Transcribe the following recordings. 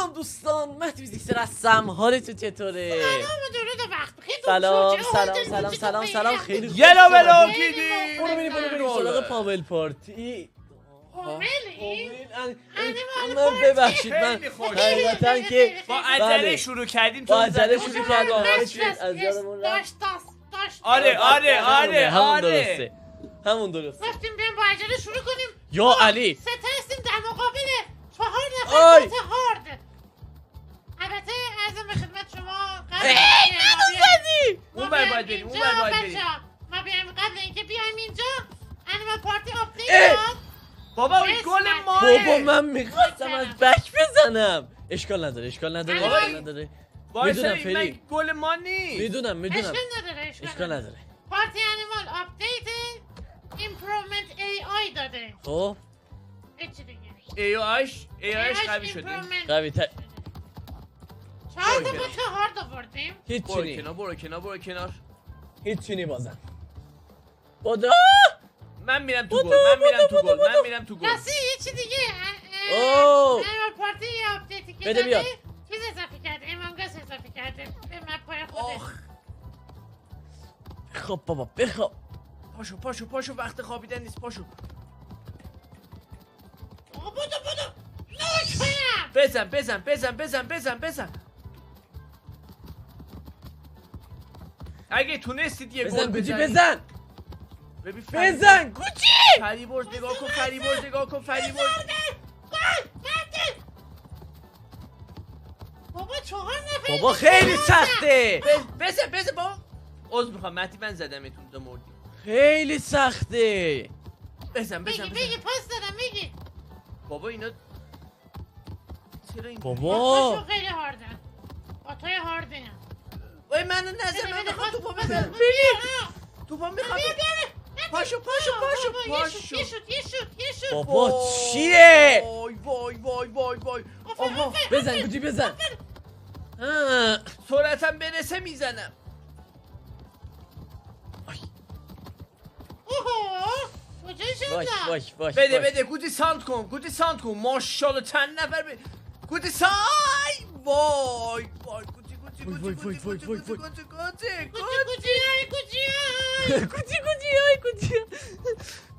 سلام دوستان، مهدی فیزیکسر هستم. حالتون چطوره؟ درود وقت بخیر. سلام خیلی خوب. یلا بلاکیدی. برو بریم سراغ پاول پارتی. پاولی؟ من ببخشید، من حقیقتا که با عجله شروع کردیم. با عجله شروع کردیم. آره همون درسته. گفتیم بیایم با عجله شروع کنیم. یا علی سه تا هستیم در مقابل 4 آی. نفر هارد. البته عرضم به خدمت شما اون باید بریم. ما بیایم قبل اینکه بیایم اینجا انیمال پارتی آپدیت داد. بابا این گل ماه. بابا من میخواستم از بک بزنم. اشکال نداره میدونم من فری، گل ما نیست. میدونم اشکال نداره. پارتی انیمال آپدیت ایمپروومنت ای آی داده. خب چی دیگه؟ ای آیش قوی شده. قوی تر 4 تا بچه هارد آوردیم. برو کنار. هیچی نی بازم. بودا من میرم تو گل. راستی یه چی دیگه. اوه. انیمال پارتی آپدیتی که بده بیاد. چیز اضافه کرده، امانگاس اضافه کرده به مپای خودش. خب بابا بخواب. پاشو وقت خوابیدن نیست. پاشو بودو نوشویم. بزن. اگه تونستید یه بزن گل گوچی بزنید. بزن. ببین بزن گوچی. فریبرز نگاه کن. بابا 4 نفر. بابا خیلی سخته. بزن بابا. عذر میخوام مهدی، من زدمتون دو مردی. خیلی سخته. بزن بگی پاس دادم بگی. بابا اینا چرا این بابا خیلی هاردن. آتای هارده. وای منو نزن، من میخوام توپو بزنم. توپو میخوام. پاشو. یه شوت. بابا چیه؟ وای. آها بزن گوچی بزن. سرعتم برسه میزنم. کجای شدم؟ باش بده گودی ساند کن. ماشاءالله چند نفر گودی سای. وای گوچی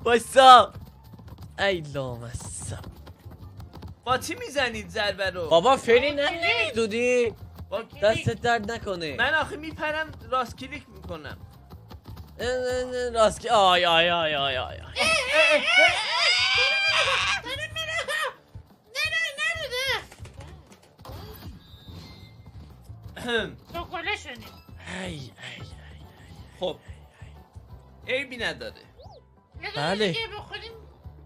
بایستا. ای لامصب. با چی میزنید ضربه رو؟ بابا فری نمیدونی. دستت درد نکنه. من آخه میپرم راست کلیک میکنم. راست آی تو گله شدیم. خب عیبی نداره. بله. بخوریم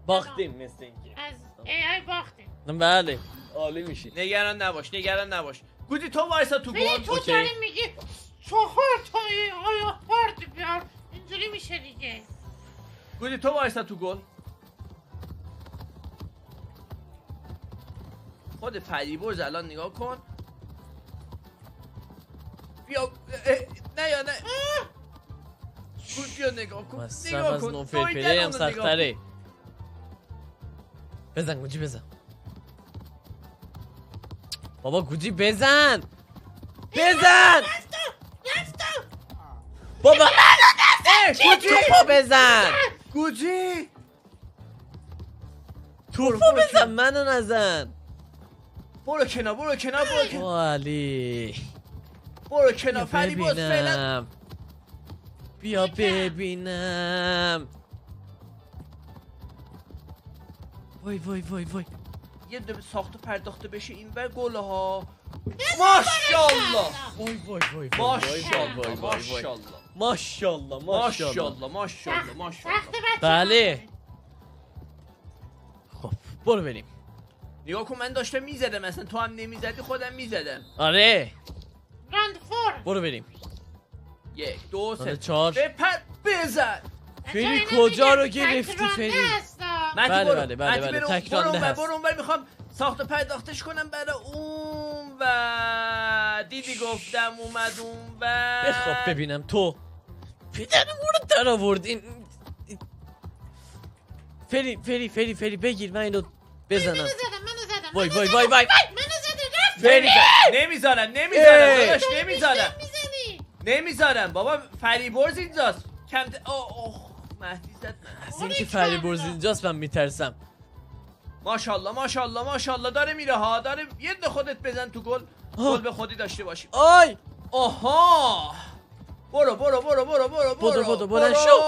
باختیم مثل اینکه. از ای آی باختیم. بله عالی میشی. نگران نباش. گودی تو وایسا تو گل. تو داری میگی 4 تا ای آی هارد بیار، اینجوری میشه دیگه. گودی تو وایسا تو گل. خود فریبرز الان نگاه کن. بیا نه گودی رو نگاه کن. مصرف از نوفل پلی هم سختره. بزن گوچی بزن. بابا گوچی بزن. بابا توپو بزن. گودی توپو بزن منو نزن. برو کنار. علی برو کنار فریبرز فعلا. بیا ببینم. وای یه دو ساخت و پرداخته بشه این بر گله ها. ماشاءالله. ماشاءالله. بله. خب برو بریم. نگاه کن من داشتم میزدم، اصلا تو هم نمیزدی خودم میزدم. آره راند 4. برو بریم. 1 2 3 4 بپر بزن. فری کجا رو گرفتی فری؟ بله تکرانده هست. برو اونور میخوام ساخت و پرداختش کنم برای اون و دیدی گفتم اومد اون و بخواب ببینم تو پدرمون رو در آوردین. فری بگیر من اینو بزنم. منو زدم. وای منو زدم رفت. فری نمیذارم ای. داداش نمیذارم میزنی نمیذارم بابا فریبرز اینجاست اوه مهدی زد از اینکه فریبرز اینجاست من میترسم. ماشاءالله داره میره ها داره یه دونه خودت بزن تو گل گل به خودی داشته باشی آی آها برو بدو، بلند شو.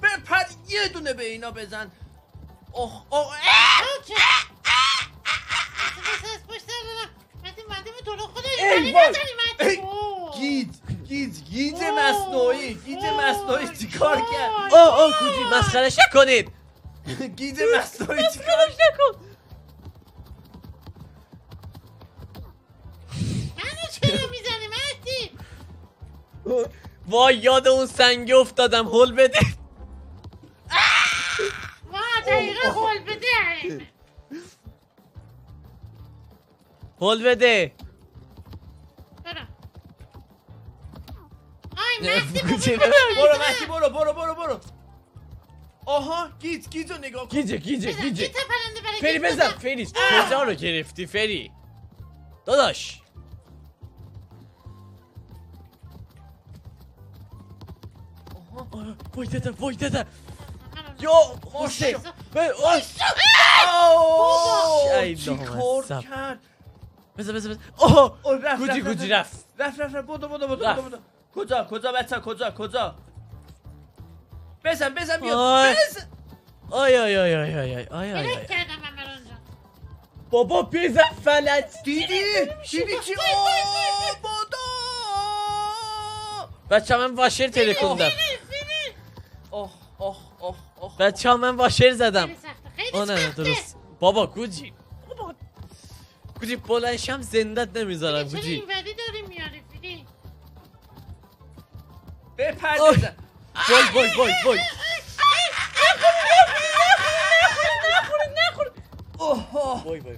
بپر یه دونه به اینا بزن اوه ای وای. گیج مصنوعی چیکار کرد گوجی مسخرش نکنید. گیج مصنوعی چیکار نکن. منو چرا میزنی مهدی؟ وای یاد اون سنگ افتادم. هول بده. ما دقیقا هول بده. هول بده. برو آی مهدی گوجی بابا برو مهدی برو آها گیج رو نگاه کن گیجه گیت پرنده برای فری گیت بزن. فری کجا رو گرفتی فری داداش؟ وای دادا یا حسین ای چی لامصب. کار کرد بزن رفت گوجی رفت. بدو کجا بچه کجا بزن بیا آی. بزن آی گرفت کردم من اونجا بابا بزن فلج. دیدی چی بادو بچه من واشر تلکوندم. اوه بچه من واشر زدم. خیلی سخته خیلی نه سخته درست. بابا گوجی بلنشم زندت نمیذارم چرا گوجی. این ولی داری میاری فیلی؟ بپر آی. بزن وای اوه وای گوجی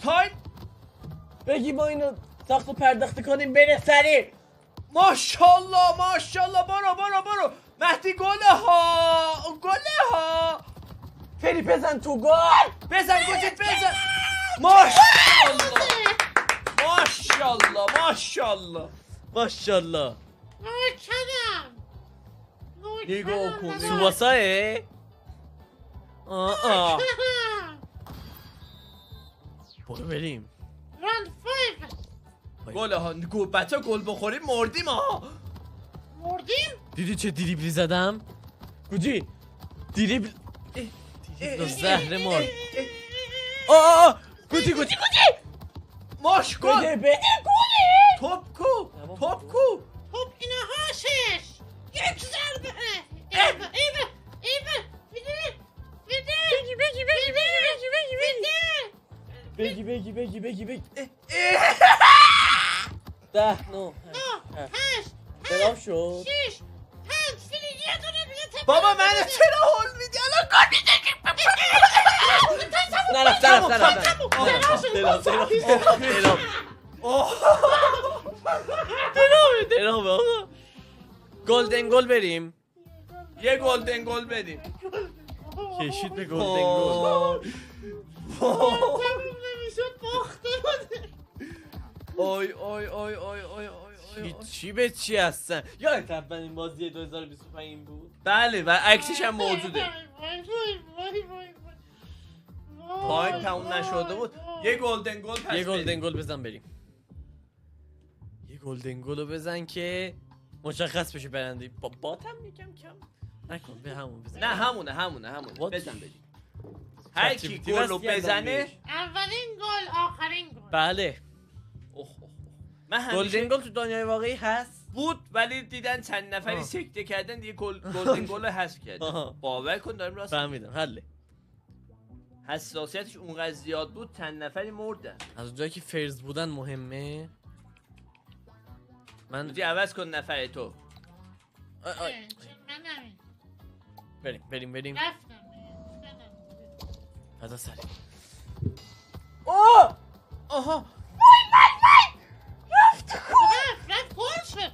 تایم بگی ما اینو ساخت و پرداخت کنیم بره سریع. ماشاءالله برو مهدی گله ها فری بزن تو گل. بزن گوجیت بزن ماشاءالله نوکرم نگاه کن. سواساه برو بریم. راند فایو گله ها بچه گل بخوریم مردیم ها مردیم؟ دیدی چه دریبلی زدم گوجی؟ دریبل زهر مار. گوجی ماش گل بده توپ کو خب اینا هاشش یک ضربه ایوه بگی 10 9 هشت برام شد. 6 5 فیلی یه دونه دیگه بابا منو چرا هول میدی الان گل درام آقا. گلدن گل بریم. یه گلدن گل بدیم کشید به گلدن گل. تموم نمیشد باخته آی چی به چی هستن؟ یادت اولین بازی 2025 بود؟ بله و عکسش هم موجوده تایم تموم نشده بود یه گلدن گل پس یه گلدن بدیم. گل بزن بریم. یه گلدن گل رو بزن که مشخص بشه برنده. باتم یکم کم نکن به همون بزن. نه همونه What? بزن بدیم هر کی گل رو بزنه اولین گل آخرین گل بله. من همیشه گلدن گل تو دنیای واقعی هست. بود ولی دیدن چند نفری آه. سکته کردن دیگه گلدن گل رو حذف کردن آها. باور کن داریم راست فهمیدم حله. حساسیتش اونقدر زیاد بود چند نفری مردن از اونجایی که فرز بودن مهمه. من بودی عوض کن نفر تو من همین بریم رفتم فدا سری. آها رفت گل شد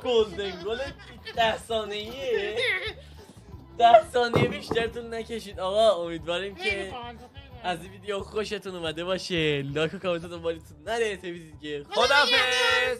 گلدن گل 10 ثانیه‌ایه. 10 ثانیه بیشتر طول نکشید آقا. امیدواریم خیلی که باحال بود، خیلی باحال. از این ویدیو خوشتون اومده باشه. لایک و کامنت دنبالتون نره. تا ویدیو دیگه خدافظ.